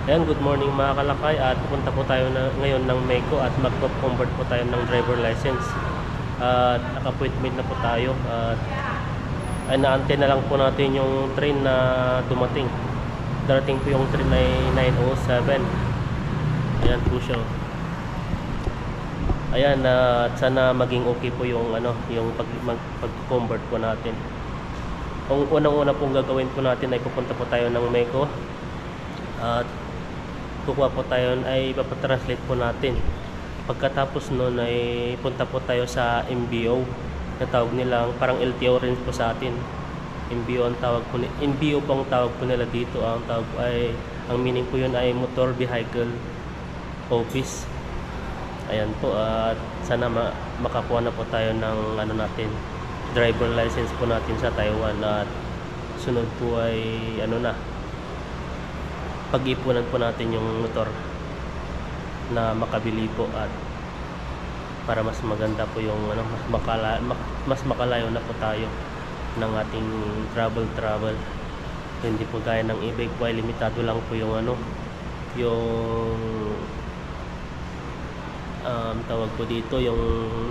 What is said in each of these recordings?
Ayan, good morning mga kalakay, at pupunta po tayo ngayon ng Meco at magpo-convert po tayo ng driver license. At naka-appointment na po tayo at inaantay na lang po natin yung train na dumating. Darating po yung train ay 9:07. Ayan po siya. Ayan, at sana maging okay po yung yung pag-convert po natin. Ang unang-una pong gagawin po natin ay pupunta po tayo ng Meco at kukuha po tayo ay ipapatranslate po natin. Pagkatapos nun ay punta po tayo sa MBO na tawag nilang parang LTO rin po sa atin. MBO ang tawag po, MBO po ang tawag po nila dito. Ang tawag po ay, ang meaning po yun ay Motor Vehicle Office. Ayan po, at sana makakuha na po tayo ng natin, driver license po natin sa Taiwan. At sunod po ay pag-ipunan po natin yung motor na makabili po, at para mas maganda po yung mas makalayo na po tayo ng ating travel. Hindi po gaya ng e-bike po ay limitado lang po yung tawag po dito, yung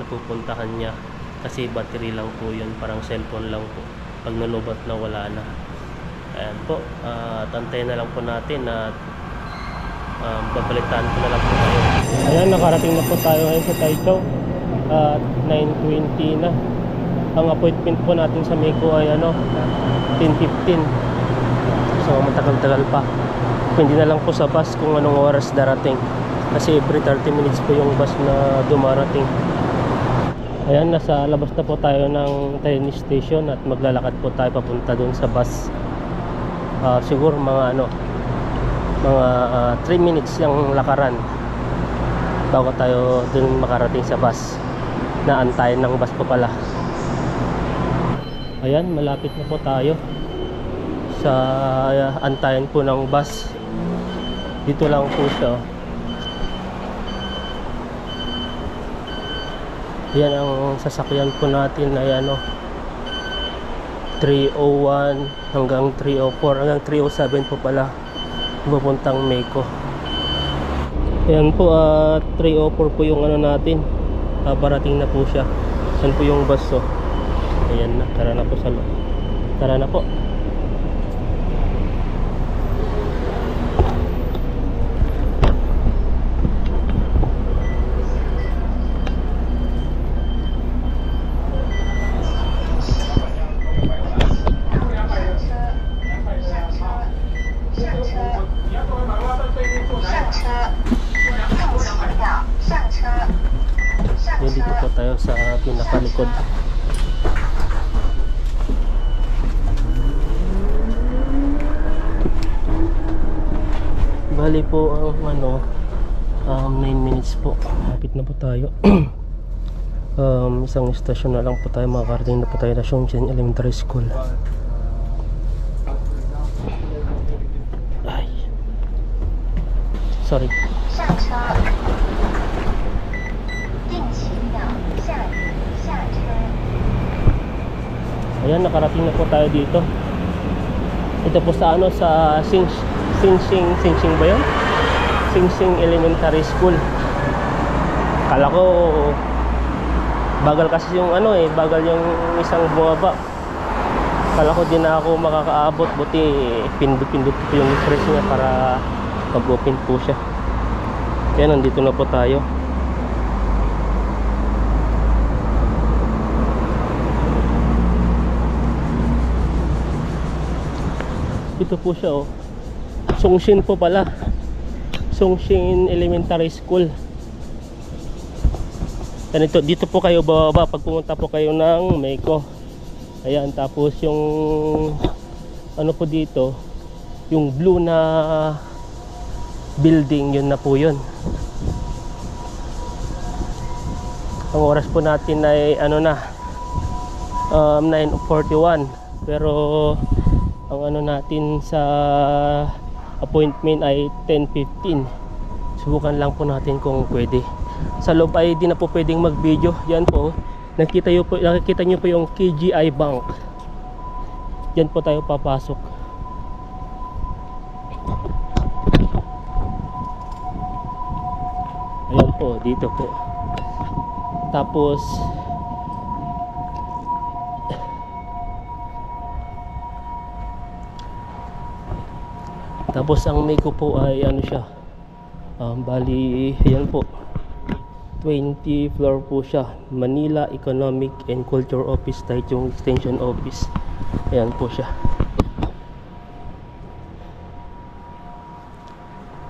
napupuntahan niya, kasi battery lang po yun, parang cellphone lang po. Pag nalubat na, wala na. Ayan po, tantayin na lang po natin at babalitaan ko na lang po tayo. Ayan, nakarating na po tayo ngayon sa Taichung at 9:20 na. Ang appointment po natin sa Meco ay 10:15. So matagal-tagal pa. Hindi na lang po sa bus kung anong oras darating, kasi every 30 minutes po yung bus na dumarating. Ayan, nasa labas na po tayo ng train station at maglalakad po tayo papunta doon sa bus. Siguro mga 3 minutes yung lakaran bago tayo dun makarating sa bus. Naantayin ng bus po pala. Ayan, malapit na po tayo sa antayin po ng bus. Dito lang po siya. Yan ang sasakyan po natin ay 301 hanggang 304 hanggang 307 po pala pupuntang Meco. Ayan po, 304 po yung natin, parating na po siya. Saan po yung bus? Ayan na, tara na po sa loob. Tara na po. Dito po tayo sa pinakalikod. Bali po ang 9 minutes po. Lapit na po tayo. Isang istasyon na lang po tayo, makakarating na po tayo na Shongchen Elementary School. Ay, sorry. Ayan, nakarating na po tayo dito. Ito po sa sa Xinxing ba yun? Xinxing Elementary School. Kala ko bagal kasi yung bagal yung isang bumaba. Kala ko din na ako makakaabot, buti pindot po yung refresh niya para mag-open po siya. Kaya nandito na po tayo. Ito po siya, Songxin po pala. Songxin Elementary School. Dito po kayo bababa pag pumunta po kayo ng Meco. Ayan, tapos yung po dito, yung blue na building, yun na po yun. Ang oras po natin ay 9:41, pero ang natin sa appointment ay 10:15. Subukan lang po natin kung pwede. Sa loob ay di na po pwedeng mag-video. Yan po, nakikita nyo po yung KGI Bank. Yan po tayo papasok. Ayan po, dito po. Tapos ang Meko po ay ano siya, bali ayan po, 20 floor po siya. Manila Economic and Culture Office, Taichung Extension Office. Ayan po siya.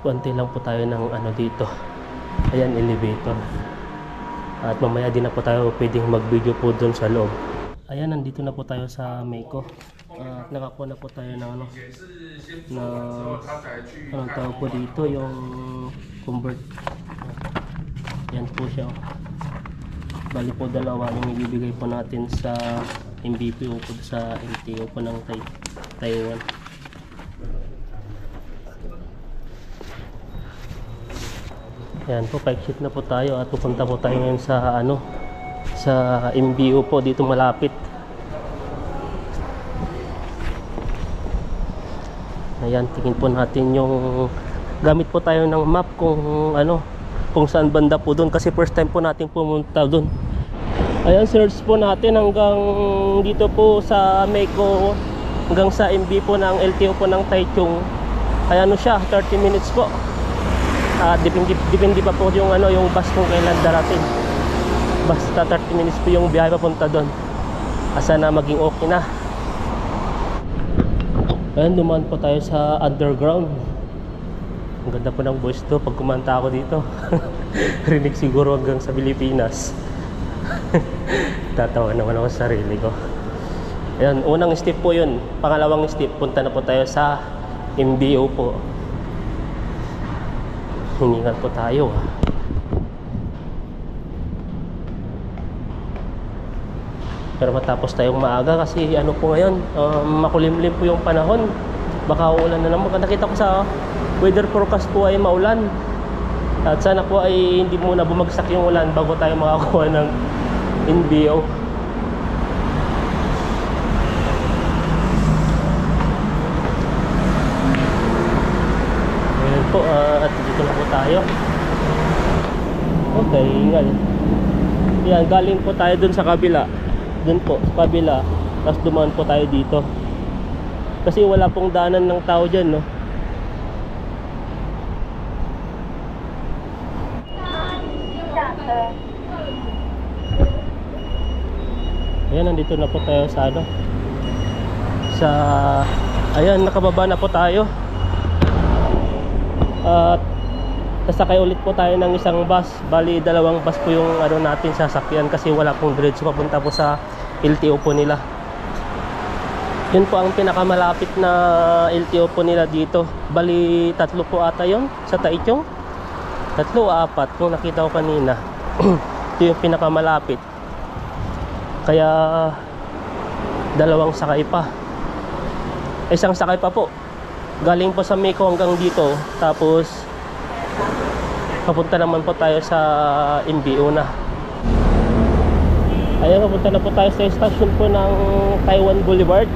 Konti lang po tayo ng ano dito. Ayan, elevator. At mamaya din na po tayo pwedeng mag video po dun sa loob. Ayan, nandito na po tayo sa Meko. Nakakuha na po tayo ng ano, na anong tawag po dito, yung convert. Yan po siya. Bali po dalawa yung ibibigay po natin sa MBPO po, sa LTO po ng Taiwan. Yan po, pa-exit na po tayo at pupunta po tayo ngayon sa ano, sa MBO po dito malapit. Ayan, tingin po natin yung, gamit po tayo ng map kung ano, kung saan banda po doon, kasi first time po natin pumunta doon. Ayan, search po natin hanggang dito po sa Meko, hanggang sa MB po ng LTO po ng Taichung. Ay ano siya, 30 minutes po. Depende pa po yung ano, yung bus kung kailan darating. Basta 30 minutes po yung biyahe papunta doon. Asa na maging okay na. Ayan, dumaan po tayo sa underground. Ang ganda po ng voice to pag kumanta ako dito. Rinig siguro hanggang sa Pilipinas. Tatawa naman ako sa sarili ko. Ayan, unang step po yun. Pangalawang step, punta na po tayo sa MBO po. Hiningal po tayo. Pero matapos tayong maaga kasi ano po ngayon, makulimlim po yung panahon. Baka uulan na naman. Nakita ko sa weather forecast po ay maulan. At sana po ay hindi muna bumagsak yung ulan bago tayo makakuha ng MBO. Ayan po, at dito na po tayo. Okay, ingal. Yan, galing po tayo dun sa kabila. Dun po, sa kabila. Tapos dumaan po tayo dito. Kasi wala pong daanan ng tao dyan, no? Ayan, nandito na po tayo sa ano, sa, ayan, nakababa na po tayo. At sasakay ulit po tayo ng isang bus. Bali dalawang bus po yung ano natin sasakyan, kasi wala pong diretso papunta po sa LTO po nila. Yun po ang pinakamalapit na LTO po nila dito. Bali tatlo po ata yun sa Taichung. Tatlo o apat kung nakita ko kanina. Ito yung pinakamalapit. Kaya dalawang sakay pa. Isang sakay pa po. Galing po sa Meko hanggang dito. Tapos papunta naman po tayo sa MBO na. Ayan, papunta na po tayo sa station po ng Taiwan Boulevard.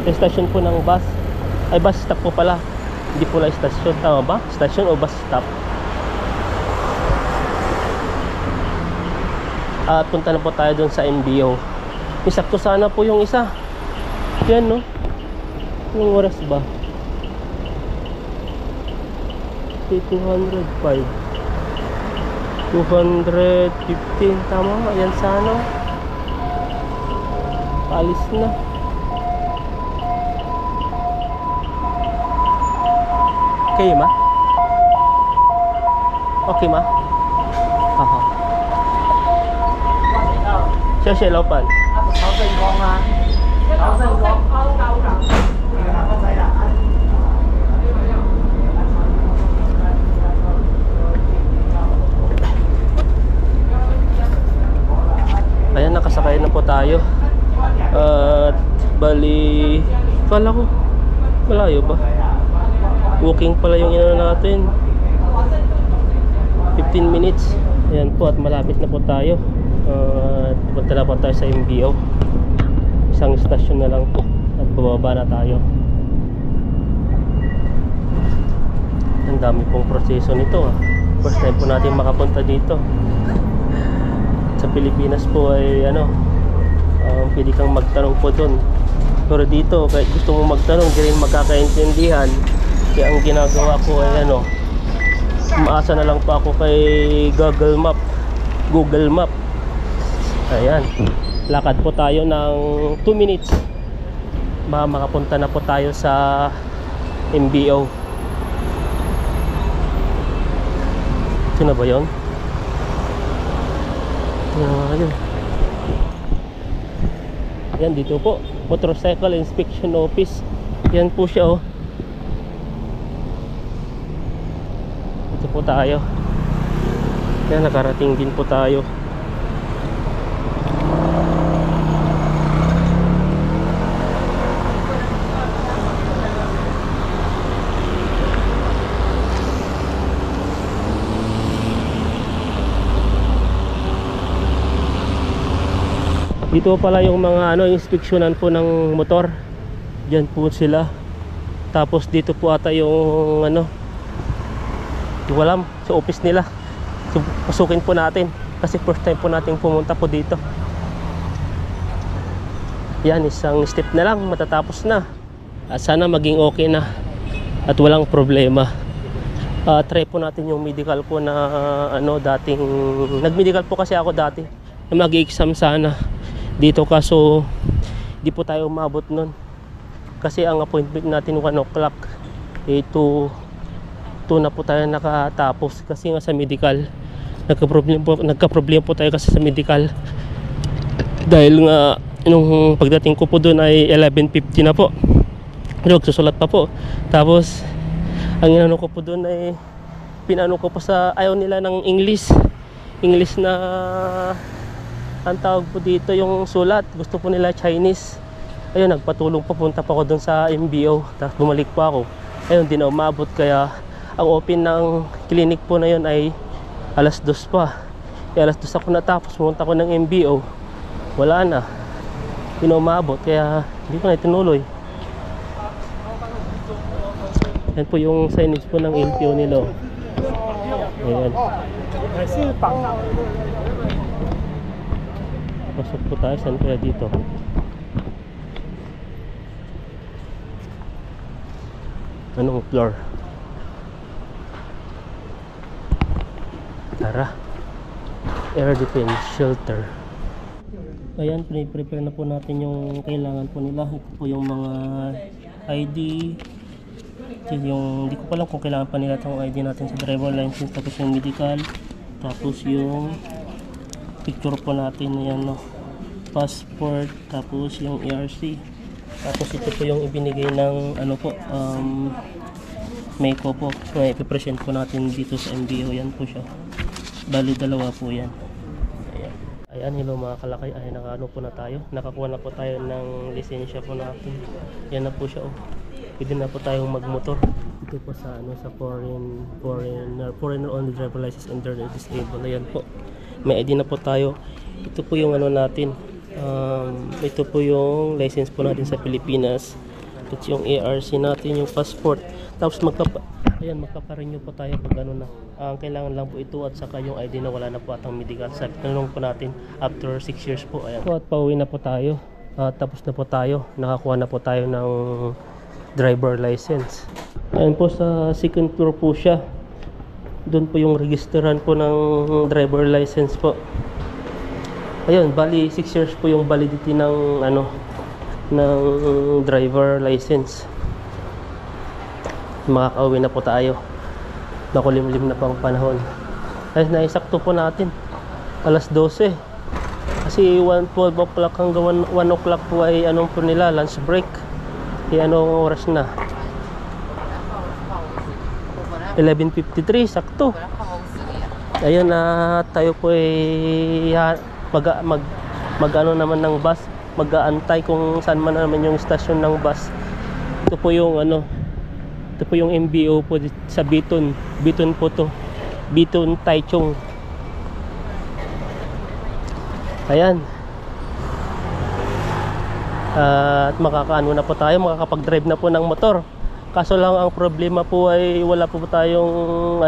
Sa station po ng bus. Ay, bus stop po pala. Hindi po lang station. Tama ba? Station o bus stop? At punta na po tayo dun sa MBO. Isakto sana po yung isa. Yan, no? Anong oras ba? 205 215. Tama, yan sana. Paalis na. Okay, ma? Okay, ma? Haha. 謝謝老闆。炒盛光啊，炒盛光，個仔啦。Ayan, nakasakay na po tayo. At bali, kala ko malayo ba? Walking pala yung inano natin. 15 minutes. Ayan po, at malapit na po tayo. Punta na po tayo sa MBO. Isang stasyon na lang po at bababa na tayo. Ang dami pong proseso nito, ah. First time po natin makapunta dito. Sa Pilipinas po ay pwede kang magtanong po doon. Pero dito, kahit gusto mong magtanong, di rin magkakaintindihan. Kaya ang ginagawa ko ay umaasa na lang po ako kay Google Map. Ayan. Lakad po tayo ng 2 minutes. Makapunta na po tayo sa MBO. Ito na ba yun? Yan, dito po, Motorcycle Inspection Office. Yan po siya, oh. Dito po tayo. Yan, nakarating din po tayo. Dito pala yung mga inspeksyonan po ng motor. Diyan po sila. Tapos dito po ata yung walam sa office nila. So, pasukin po natin kasi first time po natin pumunta po dito. Yan, isang step na lang matatapos na. At sana maging okay na at walang problema. Try po natin yung medical ko na dating nag-medical po kasi ako dati na mag-exam sana dito, kaso di po tayo umabot nun kasi ang appointment natin 1 o'clock, 2 na po tayo nakatapos kasi nga sa medical nagka-problem po tayo kasi sa medical dahil nga nung pagdating ko po doon ay 11:50 na po, pero magsusulat pa po. Tapos ang inano ko po doon ay pinano ko po sa ayaw nila ng English na ang tawag po dito yung sulat, gusto po nila Chinese. Ayun, nagpatulong papunta pa ako dun sa MBO, tapos bumalik pa ako. Ayun, di na umabot, kaya ang open ng clinic po na yun ay 2:00 pa. Kaya 2:00 ako natapos, pumunta ko ng MBO, wala na, di na umabot, kaya hindi ko na itinuloy. Yan po yung signage po ng LTO nila. Ayan. Pasok po tayo, saan kaya dito? Anong floor? Tara. Air defense shelter. Ayan, prepare na po natin yung kailangan po nila. Ito po yung mga ID. Yung, hindi ko pa lang kung kailangan pa nila itong ID natin sa driver license, tapos yung medical, tapos yung picture po natin, yan, passport, tapos yung ERC, tapos ito po yung ibinigay ng Meiko po, may ipipresent po natin dito sa MBO. Yan po siya, bali 2 po yan. Ayan, hello mga kalakay. Ay, po na tayo, nakakuha na po tayo ng lisensya po natin. Yan na po siya, pwede na po tayong magmotor. Ito po sa foreigner only driver license and they're disabled. Ayan po, may ID na po tayo. Ito po yung natin, ito po yung license po natin sa Pilipinas. Ito yung ARC natin, yung passport. Tapos magkapa-renew po tayo pag na. Ang kailangan lang po ito at saka yung ID na wala na po atang medical. Sabi tanong po natin after 6 years po. Ayan po, at pauwi na po tayo. Tapos na po tayo, nakakuha na po tayo ng driver license. Ayan po, sa second floor po siya. Doon po yung registeran po ng driver license po. Ayun, bali 6 years po yung validity ng ng driver license. Makakauwi na po tayo. Nakulimlim na pang panahon. Ay, naisakto po natin 12:00 kasi 12 o'clock hanggang 1 o'clock po ay po nila, lunch break. Anong oras na? 11:53, sakto. Ayun na, tayo po ay naman ng bus, mag-aantay kung saan man naman yung stasyon ng bus. Ito po yung ito po yung MBO po sa Biton po to, Biton Taichung. Ayan. At na po tayo, makakapag-drive na po ng motor. Kaso lang ang problema po ay wala po tayong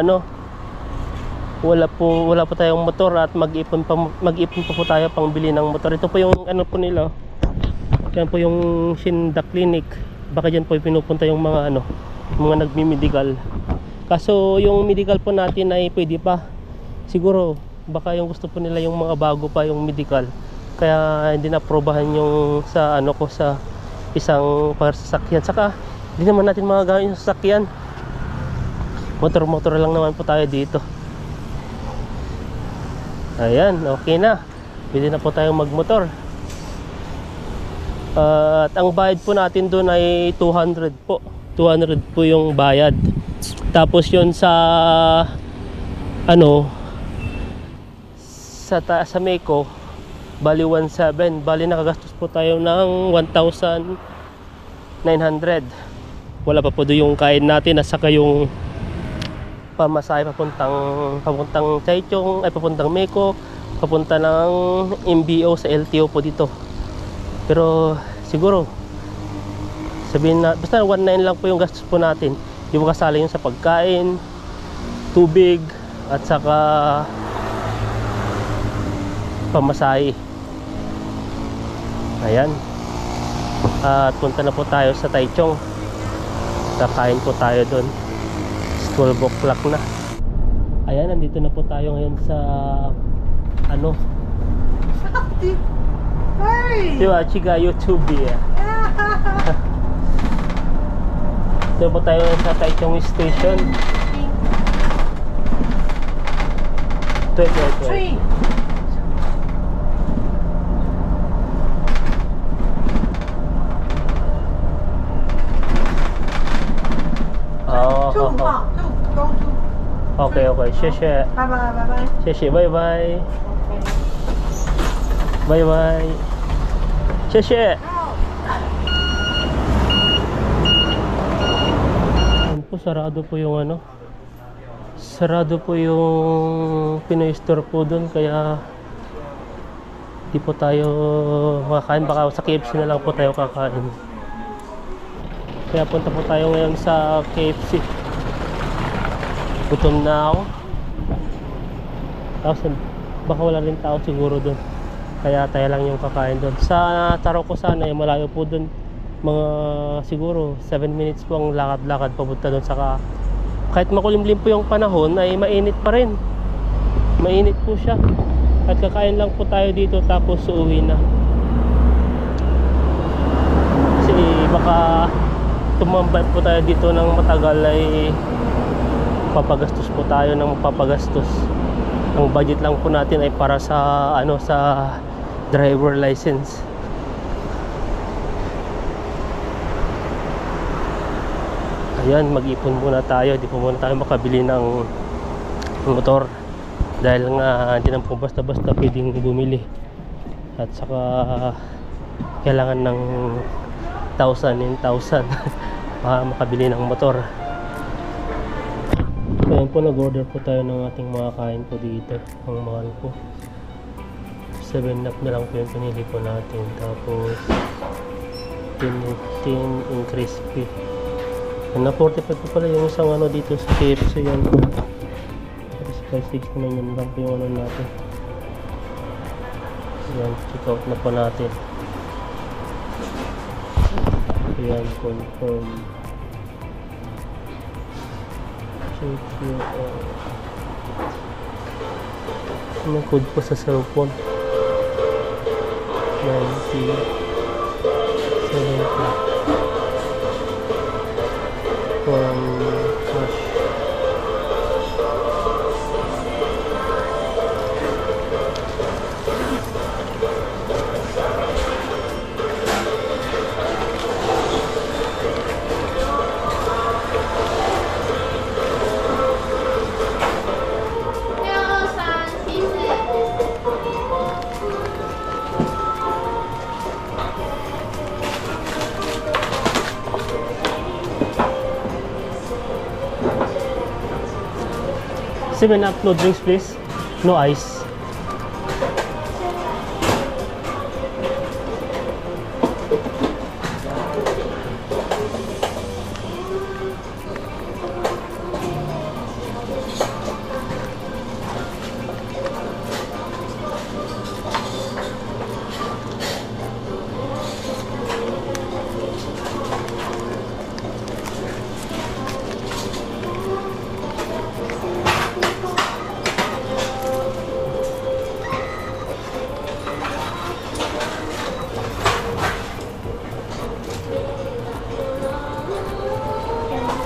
wala po tayong motor at mag-ipon pa po tayo pang bili ng motor. Ito po yung ano po nila. Yan po yung Shinda Clinic. Baka dyan po pinupunta yung mga ano, mga nagmi-medical. Kaso yung medical po natin ay pwede pa. Siguro baka yung gusto po nila yung mga bago pa yung medical. Kaya hindi na-aprobahan yung sa ano ko sa isang sasakyan. Saka hindi naman natin magagamit yung sasakyan. Motor lang naman po tayo dito. Ayan, okay na. Pwede na po tayong magmotor. At ang bayad po natin doon ay 200 po. 200 po yung bayad. Tapos yun sa ano sa Meco, bali 1,700. Bali nakagastos po tayo ng 1,900. Wala pa po doon yung kain natin at saka yung pamasahe papuntang Taichung, ay papuntang Meco, papunta ng MBO sa LTO po dito. Pero siguro sabihin na basta 1,900 lang po yung gastos po natin. Di mo kasali yung sa pagkain, tubig at saka pamasahe. Ayan. At punta na po tayo sa Taichung. Kakain po tayo doon. 12 o'clock na. Ayan, nandito na po tayo ngayon sa ano, diba, Chiga YouTube eh. Dito po tayo sa Taichung Station. 12. Okay, 谢谢。拜拜。谢谢，拜拜。拜拜。谢谢。Ayan po, sarado po yung ano. Sarado po yung Pinoy store po doon, kaya di po tayo makakain. Baka sa KFC na lang po tayo kakain. Kaya punta po tayo ngayon sa KFC. Gutom na ako. Tapos baka wala rin tao siguro doon. Kaya tayo lang yung kakain doon. Sa Taroko sana, malayo po doon. Mga siguro 7 minutes po ang lakad-lakad papunta doon. Saka kahit makulimlim po yung panahon ay mainit pa rin. Mainit po siya. At kakain lang po tayo dito tapos uuwi na. Kasi baka tumambay po tayo dito ng matagal ay papagastos po tayo ng papagastos. Ang budget lang po natin ay para sa ano, sa driver license. Ayan, mag-ipon muna tayo. Di po muna tayo makabili ng motor dahil nga hindi na po basta-basta pwedeng bumili. At saka kailangan ng 1,000 para makabili ng motor. Ayan po, nag-order po tayo ng ating mga kain po dito. Ang mahal po, 7up na lang po yung pinili po natin. Tapos 10 in crispy. Na 45 po pala yung isang ano dito sa KFC. Yan po, 569 yun lang po yung ano natin. Ayan, check out na po natin. Ayan, confirm. May code po sa cellphone. 90 70 from cash. Seven up, no drinks please. No ice.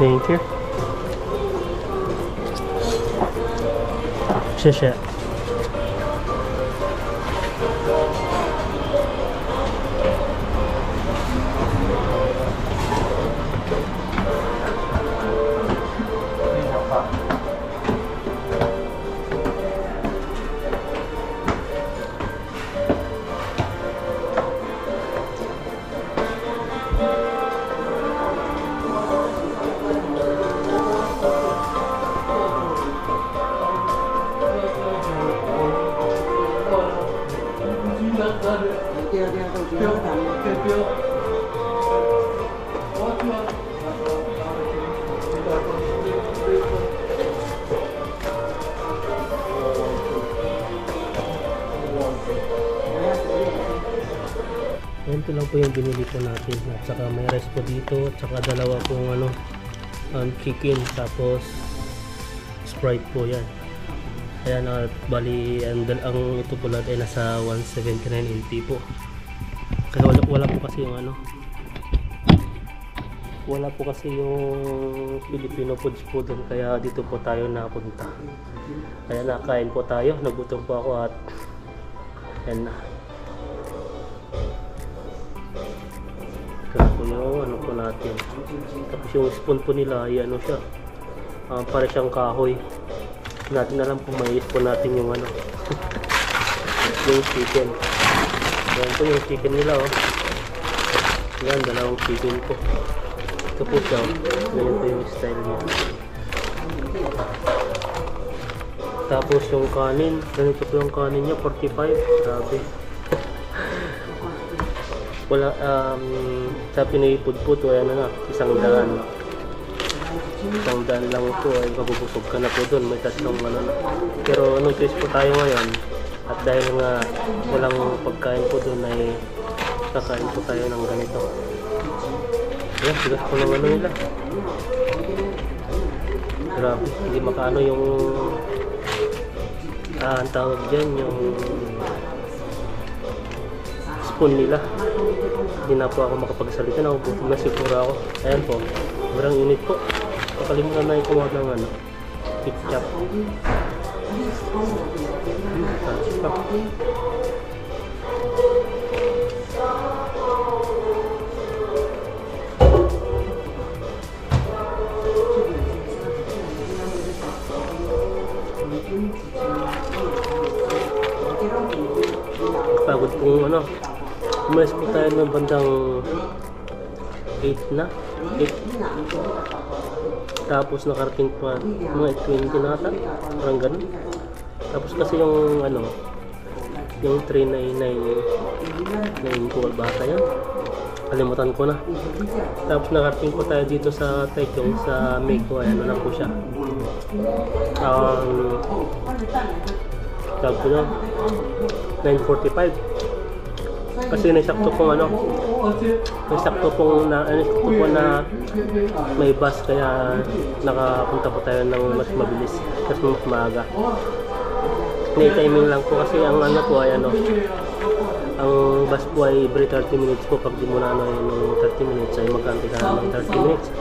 Thank you. 谢谢。Ito lang po yung binili po natin at saka may rice po dito at saka dalawa pong chicken tapos Sprite po yan. Ayan, bali ang ito po lahat ay nasa 179 NT po. Kasi wala po kasi yung wala po kasi yung Filipino foods po doon, kaya dito po tayo napunta. Kaya nakain po tayo, nagutom po ako at yan na. Ito po yung po natin. Tapos yung spoon po nila ay siya, para siyang kahoy. Natin alam kung may spoon natin yung yung chicken. Yan po yung chicken nila yan, dalawang chicken po. Ito po siya, ganyan po yung style niya. Tapos yung kanin, ganito po yung kanin niya, 45. Grabe. Wala, sa Pinoy food po to, ayan na, 100. 100 lang po, ay mabubusog ka na po doon, may tatlong na. Pero nung taste po tayo ngayon, at dahil nga walang pagkain po doon, ay kakain po tayo ng ganito. Ayan, sigas po ng nila. Grabe, hindi makaano yung ang tawag dyan, yung spoon nila. Hindi na po ako makapagsalita, nakugutom na siguro ako. Ayan po, sobrang init po. Kakalimutan na ikuha ng ketchup. Pagod pong umalis po tayo ng bandang 8 na 8. Tapos nakarating pa mga 20 na ata, parang ganun. Tapos kasi yung yung train na 9 bata yan, kalimutan ko na. Tapos nakarating po tayo dito sa Taichung, sa Meiko. Ayan na lang po siya. Tawag ko na 9:45 kasi naisakto pong naisakto pong na may bus, kaya nakapunta po tayo ng mas mabilis kasi mas maaga. May timing lang po kasi ang po ay ang bus po ay every 30 minutes po. Pag di mo na yung 30 minutes ay magkantay ka na ng 30 minutes,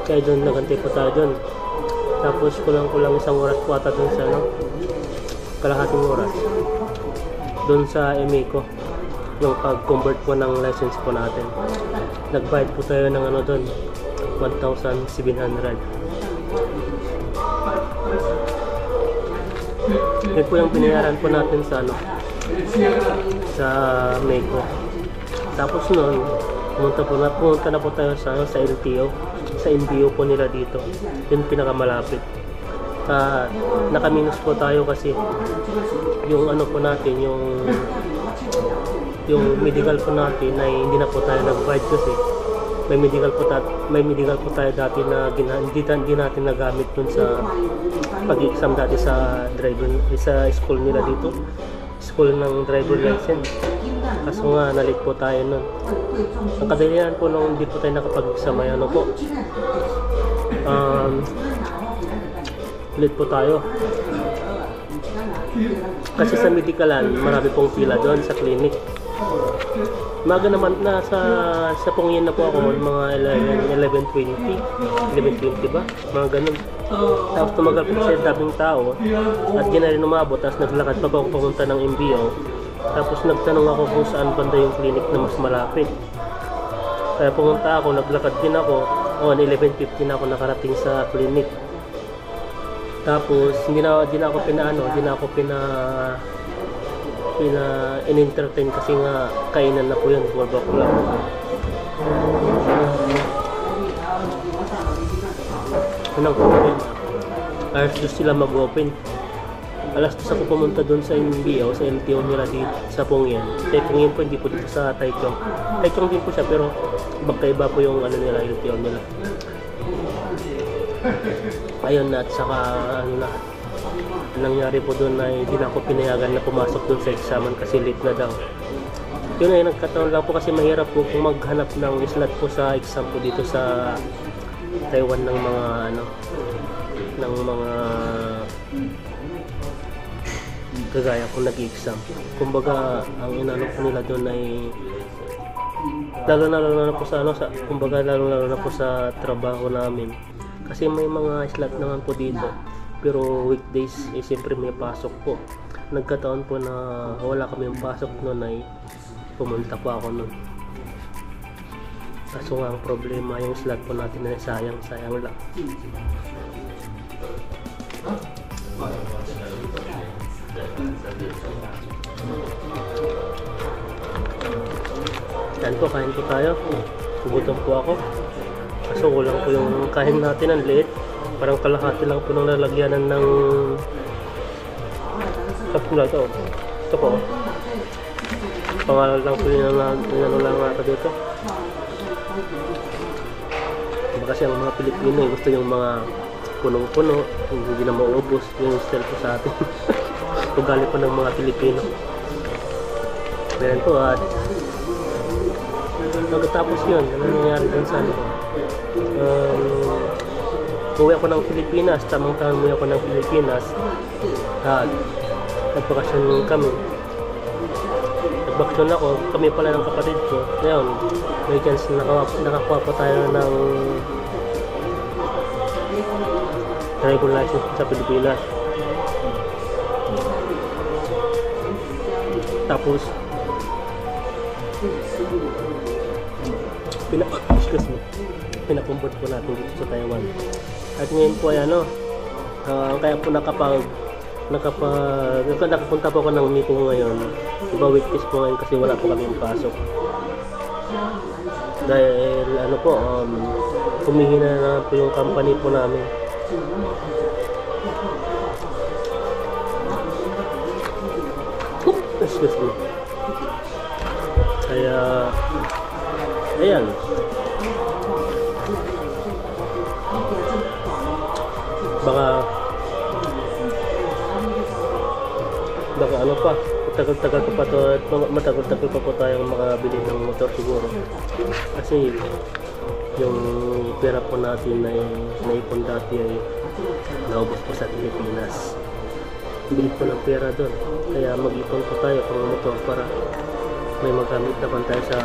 kaya doon nagantay po tayo doon. Tapos kulang isang oras po ata doon sa kalahating oras doon sa Emeco, yung pag-convert po ng license po natin. Nagbayad po tayo ng doon 1,700. Yun po yung binayaran po natin sa sa Meco. Tapos noon pumunta na po tayo sa LTO, sa NBO po nila dito. Yun pinakamalapit. Nakaminus po tayo kasi yung po natin, yung medical po natin ay hindi na po tayo nag-provide kasi may medical po tayo dati na hindi natin nagamit dun sa pag-exam dati sa driver, sa school nila dito, school ng driver license. Kaso nga nalit po tayo nun. Ang kadalian po nung hindi po tayo nakapag-exam ay late po tayo. Kasi sa medicalan, marami pong pila doon sa clinic. Maga naman sa Pungyan na po ako mga 11:20 ba? Mga ganun. Tapos tumagal po kasi daming tao at di na rin umabot. Tapos naglakad pa ako pumunta ng MBO. Tapos nagtanong ako kung saan banda yung clinic na mas malapit. Kaya pumunta ako, naglakad din ako. 11:50 na ako nakarating sa clinic. Tapos hindi na ako in-entertain kasi nga kainan na po yun, 12 o'clock. Anong problema? Alas 2 sila mag-open. Alas 2 ako pumunta doon sa MBO, sa LTO nila dito sa Pungyan. Sa Pungyan po, hindi po dito sa Taichung. Taichung din po siya, pero magkaiba po yung nila, LTO nila. Ayun na, at saka nangyari po doon ay hindi na ako pinayagan na pumasok doon sa examen kasi late na daw. Yun ay nagkataon lang po kasi mahirap po kung maghanap ng slot po sa exam po dito sa Taiwan ng mga kagaya kung nag-exam. Kumbaga ang inano po nila doon ay lalo na po sa lalo na po sa trabaho namin. Kasi may mga slot naman po dito. Pero weekdays, siyempre may pasok po. Nagkataon po na wala kami yung pasok noon ay pumunta po ako noon. Kaso nga ang problema, yung slot po natin ay sayang lang. Yan po, kain po tayo. Gugutom po ako. Kaso kulang po yung kain natin, ang liit. Parang kalahati lang po ng lalagyanan ng kapula ito. Ito po. Pangalan lang po yun lang natin dito. Kasi ang mga Pilipino gusto yung mga punong-puno, hindi na maubos yung style po sa atin. Ugali po ng mga Pilipino. Meron po at pagkatapos yun, ano nangyari dun sa uwi ako ng Pilipinas, tamang taon uwi ako ng Pilipinas at nagbakasyon kami. Nagbakasyon ako, kami pala ng kapatid ko. Ngayon, may chance nakakuha pa tayo ng driver license sa Pilipinas. Tapos pinakumbot po natin dito sa Taiwan. At ngayon po ay kaya po nakapunta po ako ng meeting ngayon. Iba weekdays po ngayon kasi wala po kami pasok. Dahil humihina na po yung company po namin. Excuse me. Kaya ayan. Baka ano pa, matagal-tagal pa po tayong makabili ng motor siguro. Kasi yung pera po natin na naipon dati ay naubos po sa Pilipinas. Bili po ng pera doon. Kaya mag-ipon po tayo pang motor para may magamit naman tayo sa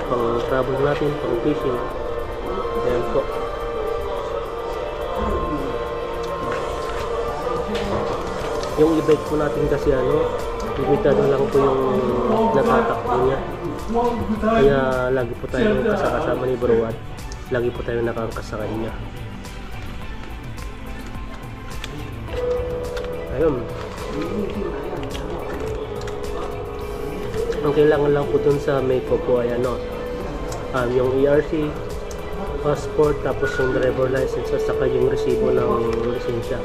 pang travel natin, pang fishing. Ayan po. Yung e-bike po natin kasi limitado lang po yung natatakbo niya. Kaya lagi po tayo kasama ni Bro at lagi po tayo nakakasakay niya. Ayun. Ang kailangan lang po dun sa Meiko po ay yung ERC, passport, tapos yung driver license at saka yung resibo ng lisensya.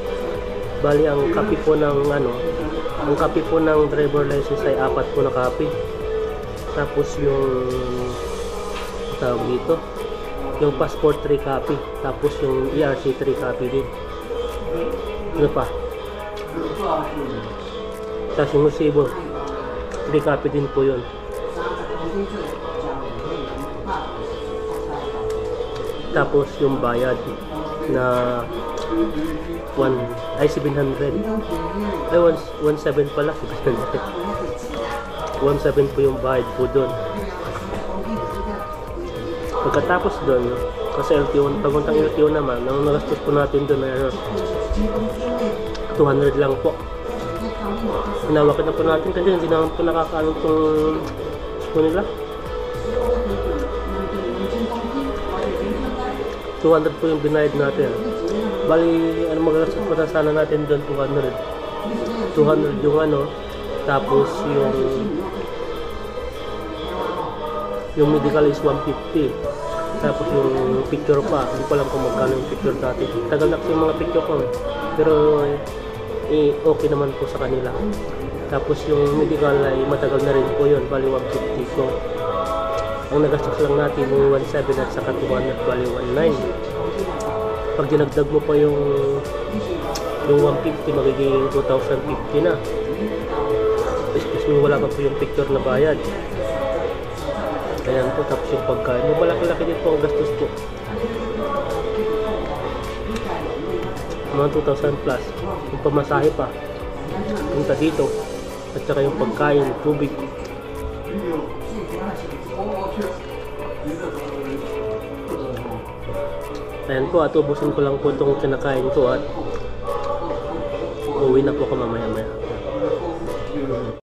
Bali ang copy po ng driver license ay 4 po na copy. Tapos yung tawag dito, yung passport 3 copy, tapos yung ERC 3 copy din. Ano pa? Tapos yung resibo 3 copy din po yun. Tapos yung bayad na 700. Ay, 17 pala. 700. 1.7 po yung bayad po doon. Pagkatapos doon, kasi LTO, paguntang LTO naman, ang nagastos po natin doon ay 200 lang po. Hinawakan na po natin kasi hindi naman po nakakaano itong nila. 200 po yung binayad natin. Bali, ano magagastos pa na sana natin doon, 200. 200 yung ano, tapos yung medical is 150. Tapos yung picture pa, hindi ko alam kung magkano yung picture dati. Tagal na kasi yung mga picture ko pero okay naman po sa kanila. Tapos yung medical ay matagal na rin po yun, bali 150. So ang nagastos lang natin yung 1.7 at saka 200, bali 1.9. Pag dinagdag mo pa yung 150, magiging 2,050 na. Excuse me, wala pa po yung picture na bayad. Ayan po, tapos yung pagkain. Yung malaki-laki din po ang gastos po. Mga 2,000 plus. Yung pamasahe pa. Punta dito. At saka yung pagkain, tubig. Ayan po, at ubusin ko lang po itong kinakain ko at uwi na po ako mamaya-maya.